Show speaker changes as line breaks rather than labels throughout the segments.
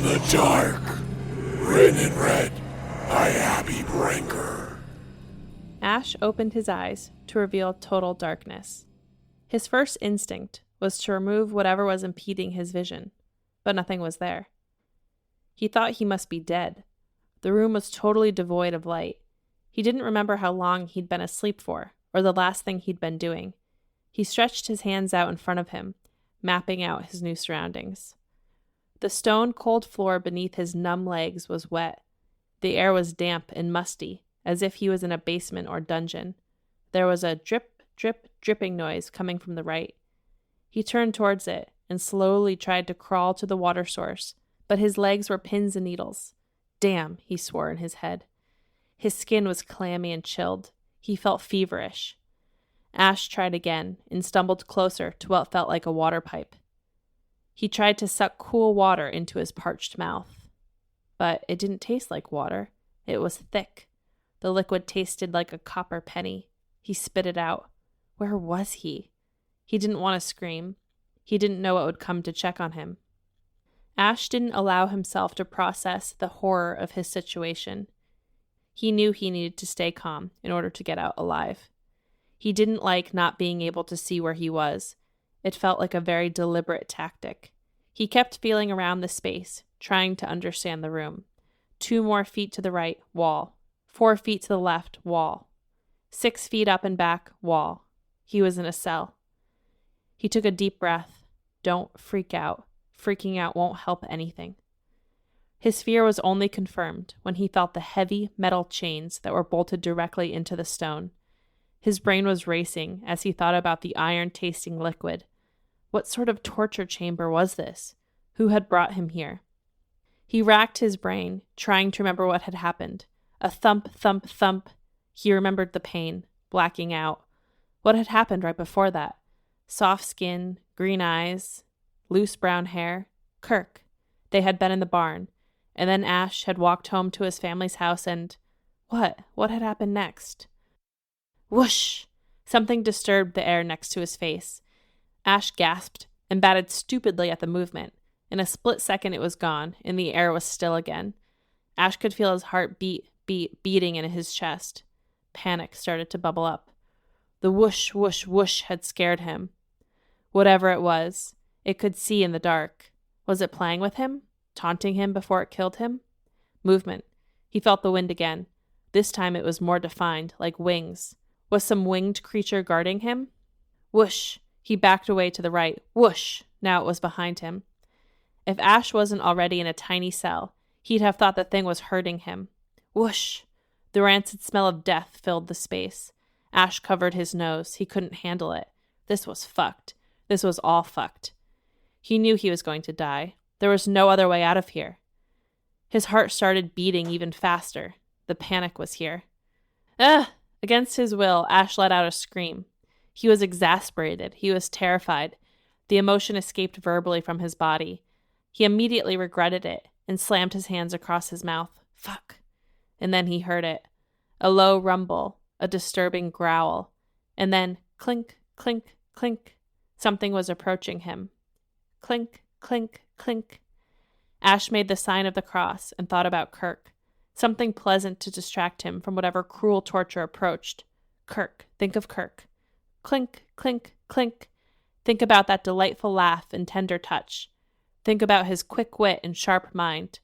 the dark, written in red by Abby Brenker.
Ash opened his eyes to reveal total darkness. His first instinct was to remove whatever was impeding his vision, but nothing was there. He thought he must be dead. The room was totally devoid of light. He didn't remember how long he'd been asleep for, or the last thing he'd been doing. He stretched his hands out in front of him, mapping out his new surroundings. The stone-cold floor beneath his numb legs was wet. The air was damp and musty, as if he was in a basement or dungeon. There was a drip, drip, dripping noise coming from the right. He turned towards it and slowly tried to crawl to the water source, but his legs were pins and needles. Damn, he swore in his head. His skin was clammy and chilled. He felt feverish. Ash tried again and stumbled closer to what felt like a water pipe. He tried to suck cool water into his parched mouth. But it didn't taste like water. It was thick. The liquid tasted like a copper penny. He spit it out. Where was he? He didn't want to scream. He didn't know what would come to check on him. Ash didn't allow himself to process the horror of his situation. He knew he needed to stay calm in order to get out alive. He didn't like not being able to see where he was. It felt like a very deliberate tactic. He kept feeling around the space, trying to understand the room. 2 more feet to the right, wall. 4 feet to the left, wall. 6 feet up and back, wall. He was in a cell. He took a deep breath. Don't freak out. Freaking out won't help anything. His fear was only confirmed when he felt the heavy metal chains that were bolted directly into the stone. His brain was racing as he thought about the iron-tasting liquid. What sort of torture chamber was this? Who had brought him here? He racked his brain, trying to remember what had happened. A thump, thump, thump. He remembered the pain, blacking out. What had happened right before that? Soft skin, green eyes, loose brown hair. Kirk. They had been in the barn. And then Ash had walked home to his family's house and... What? What had happened next? Whoosh! Something disturbed the air next to his face. Ash gasped and batted stupidly at the movement. In a split second it was gone, and the air was still again. Ash could feel his heart beating in his chest. Panic started to bubble up. The whoosh, whoosh, whoosh had scared him. Whatever it was, it could see in the dark. Was it playing with him? Taunting him before it killed him? Movement. He felt the wind again. This time it was more defined, like wings. Was some winged creature guarding him? Whoosh! He backed away to the right. Whoosh! Now it was behind him. If Ash wasn't already in a tiny cell, he'd have thought the thing was hurting him. Whoosh! The rancid smell of death filled the space. Ash covered his nose. He couldn't handle it. This was fucked. This was all fucked. He knew he was going to die. There was no other way out of here. His heart started beating even faster. The panic was here. Ugh! Against his will, Ash let out a scream. He was exasperated. He was terrified. The emotion escaped verbally from his body. He immediately regretted it and slammed his hands across his mouth. Fuck. And then he heard it. A low rumble, a disturbing growl, and then clink, clink, clink. Something was approaching him. Clink, clink, clink. Ash made the sign of the cross and thought about Kirk. Something pleasant to distract him from whatever cruel torture approached. Kirk. Think of Kirk. Clink, clink, clink. Think about that delightful laugh and tender touch. Think about his quick wit and sharp mind.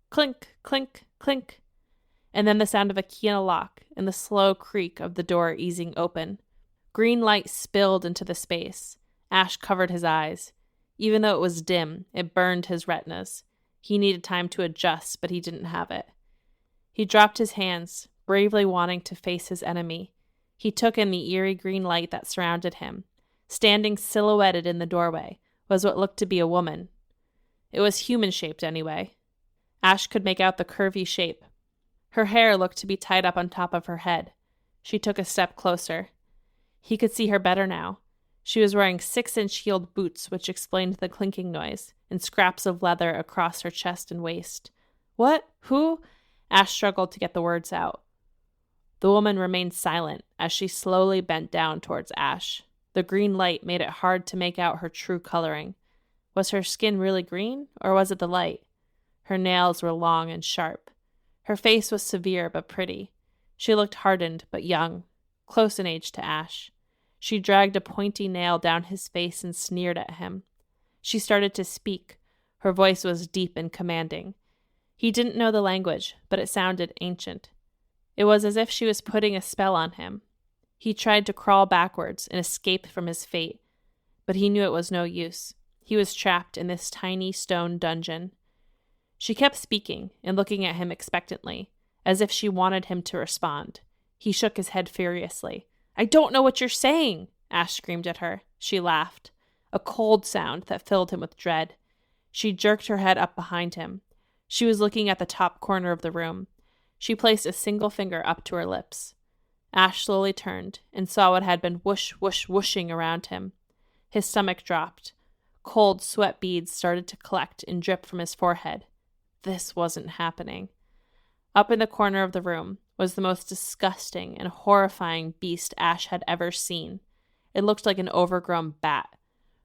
Clink, clink, clink. And then the sound of a key in a lock and the slow creak of the door easing open. Green light spilled into the space. Ash covered his eyes. Even though it was dim, it burned his retinas. He needed time to adjust, but he didn't have it. He dropped his hands, bravely wanting to face his enemy. He took in the eerie green light that surrounded him. Standing silhouetted in the doorway was what looked to be a woman. It was human-shaped anyway. Ash could make out the curvy shape. Her hair looked to be tied up on top of her head. She took a step closer. He could see her better now. She was wearing 6-inch heeled boots, which explained the clinking noise, and scraps of leather across her chest and waist. What? Who? Ash struggled to get the words out. The woman remained silent as she slowly bent down towards Ash. The green light made it hard to make out her true coloring. Was her skin really green, or was it the light? Her nails were long and sharp. Her face was severe but pretty. She looked hardened but young, close in age to Ash. She dragged a pointy nail down his face and sneered at him. She started to speak. Her voice was deep and commanding. He didn't know the language, but it sounded ancient. It was as if she was putting a spell on him. He tried to crawl backwards and escape from his fate, but he knew it was no use. He was trapped in this tiny stone dungeon. She kept speaking and looking at him expectantly, as if she wanted him to respond. He shook his head furiously. "I don't know what you're saying," Ash screamed at her. She laughed, a cold sound that filled him with dread. She jerked her head up behind him. She was looking at the top corner of the room. She placed a single finger up to her lips. Ash slowly turned and saw what had been whoosh, whoosh, whooshing around him. His stomach dropped. Cold sweat beads started to collect and drip from his forehead. This wasn't happening. Up in the corner of the room was the most disgusting and horrifying beast Ash had ever seen. It looked like an overgrown bat.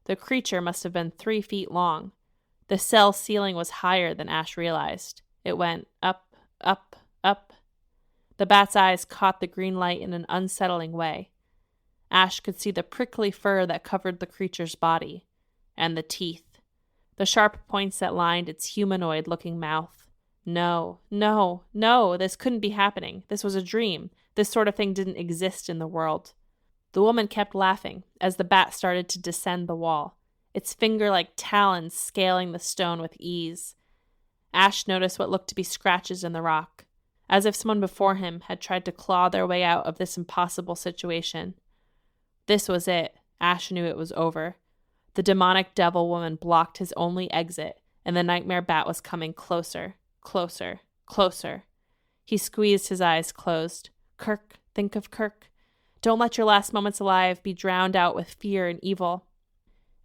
The creature must have been 3 feet long. The cell ceiling was higher than Ash realized. It went up, up, up. The bat's eyes caught the green light in an unsettling way. Ash could see the prickly fur that covered the creature's body, and the teeth, the sharp points that lined its humanoid-looking mouth. No, no, no, this couldn't be happening. This was a dream. This sort of thing didn't exist in the world. The woman kept laughing as the bat started to descend the wall, its finger-like talons scaling the stone with ease. Ash noticed what looked to be scratches in the rock, as if someone before him had tried to claw their way out of this impossible situation. This was it. Ash knew it was over. The demonic devil woman blocked his only exit, and the nightmare bat was coming closer, closer, closer. He squeezed his eyes closed. Kirk, think of Kirk. Don't let your last moments alive be drowned out with fear and evil.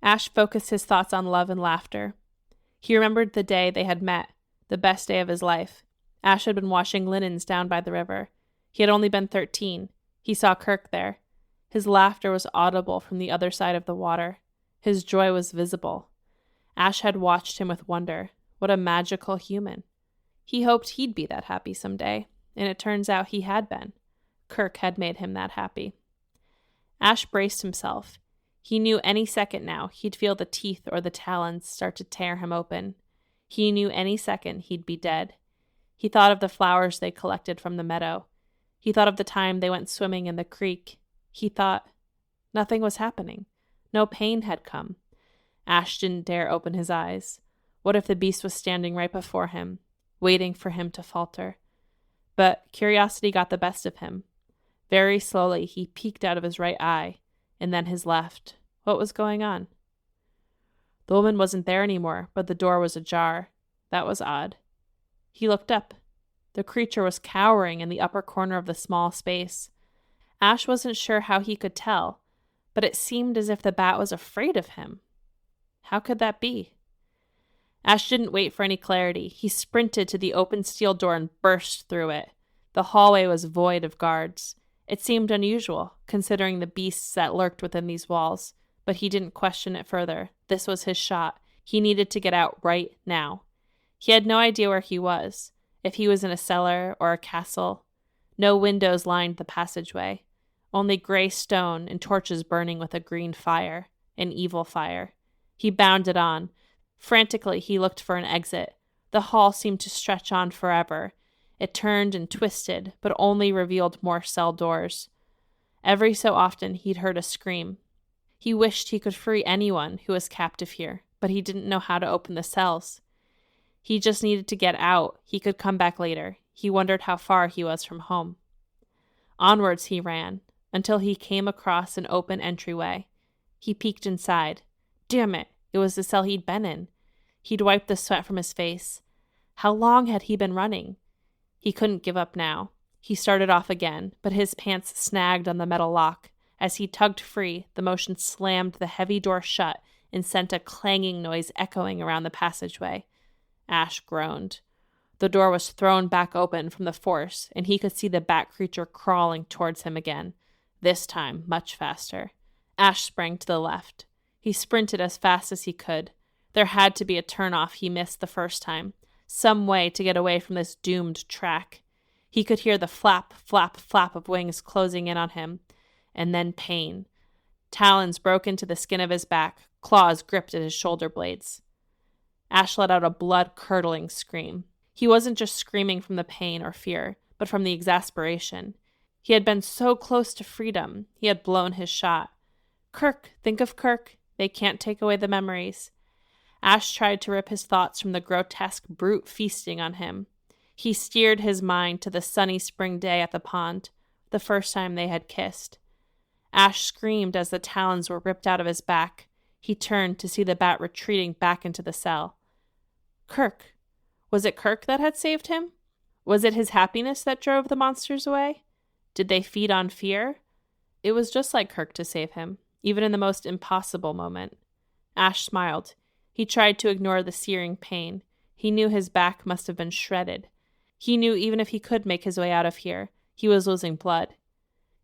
Ash focused his thoughts on love and laughter. He remembered the day they had met, the best day of his life. Ash had been washing linens down by the river. He had only been 13. He saw Kirk there. His laughter was audible from the other side of the water. His joy was visible. Ash had watched him with wonder. What a magical human. He hoped he'd be that happy someday, and it turns out he had been. Kirk had made him that happy. Ash braced himself. He knew any second now he'd feel the teeth or the talons start to tear him open. He knew any second he'd be dead. He thought of the flowers they collected from the meadow. He thought of the time they went swimming in the creek. He thought nothing was happening. No pain had come. Ash didn't dare open his eyes. What if the beast was standing right before him, waiting for him to falter? But curiosity got the best of him. Very slowly, he peeked out of his right eye, and then his left. What was going on? The woman wasn't there anymore, but the door was ajar. That was odd. He looked up. The creature was cowering in the upper corner of the small space. Ash wasn't sure how he could tell, but it seemed as if the bat was afraid of him. How could that be? Ash didn't wait for any clarity. He sprinted to the open steel door and burst through it. The hallway was void of guards. It seemed unusual, considering the beasts that lurked within these walls, but he didn't question it further. This was his shot. He needed to get out right now. He had no idea where he was, if he was in a cellar or a castle. No windows lined the passageway. Only gray stone and torches burning with a green fire, an evil fire. He bounded on. Frantically, he looked for an exit. The hall seemed to stretch on forever. It turned and twisted, but only revealed more cell doors. Every so often, he'd heard a scream. He wished he could free anyone who was captive here, but he didn't know how to open the cells. He just needed to get out. He could come back later. He wondered how far he was from home. Onwards he ran, until he came across an open entryway. He peeked inside. Damn it, it was the cell he'd been in. He'd wiped the sweat from his face. How long had he been running? He couldn't give up now. He started off again, but his pants snagged on the metal lock. As he tugged free, the motion slammed the heavy door shut and sent a clanging noise echoing around the passageway. Ash groaned. The door was thrown back open from the force, and he could see the bat creature crawling towards him again, this time much faster. Ash sprang to the left. He sprinted as fast as he could. There had to be a turnoff he missed the first time. some way to get away from this doomed track. He could hear the flap, flap, flap of wings closing in on him, and then pain. Talons broke into the skin of his back, claws gripped at his shoulder blades. Ash let out a blood-curdling scream. He wasn't just screaming from the pain or fear, but from the exasperation. He had been so close to freedom. He had blown his shot. Kirk, think of Kirk. They can't take away the memories. Ash tried to rip his thoughts from the grotesque brute feasting on him. He steered his mind to the sunny spring day at the pond, the first time they had kissed. Ash screamed as the talons were ripped out of his back. He turned to see the bat retreating back into the cell. Kirk. Was it Kirk that had saved him? Was it his happiness that drove the monsters away? Did they feed on fear? It was just like Kirk to save him, even in the most impossible moment. Ash smiled. He tried to ignore the searing pain. He knew his back must have been shredded. He knew even if he could make his way out of here, he was losing blood.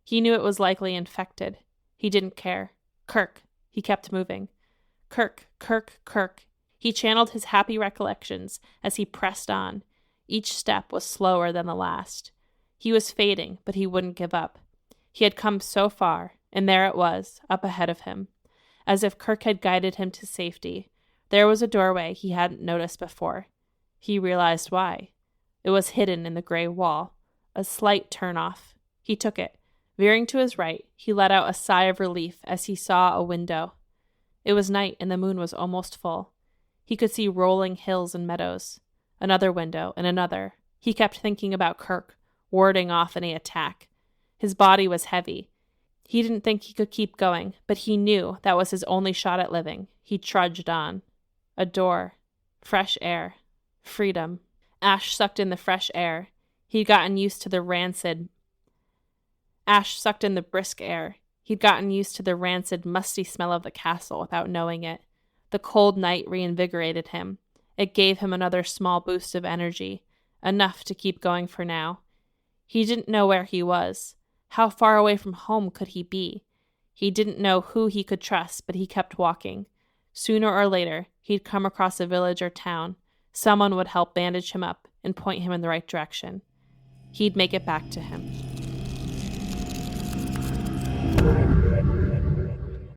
He knew it was likely infected. He didn't care. Kirk. He kept moving. Kirk, Kirk, Kirk. He channeled his happy recollections as he pressed on. Each step was slower than the last. He was fading, but he wouldn't give up. He had come so far, and there it was, up ahead of him. As if Kirk had guided him to safety. There was a doorway he hadn't noticed before. He realized why. It was hidden in the gray wall. A slight turn-off. He took it. Veering to his right, he let out a sigh of relief as he saw a window. It was night and the moon was almost full. He could see rolling hills and meadows. Another window and another. He kept thinking about Kirk, warding off any attack. His body was heavy. He didn't think he could keep going, but he knew that was his only shot at living. He trudged on. A door. Fresh air. Freedom. Ash sucked in the fresh air. He'd gotten used to the brisk air. He'd gotten used to the rancid, musty smell of the castle without knowing it. The cold night reinvigorated him. It gave him another small boost of energy, enough to keep going for now. He didn't know where he was. How far away from home could he be? He didn't know who he could trust, but he kept walking. Sooner or later, he'd come across a village or town. Someone would help bandage him up and point him in the right direction. He'd make it back to him.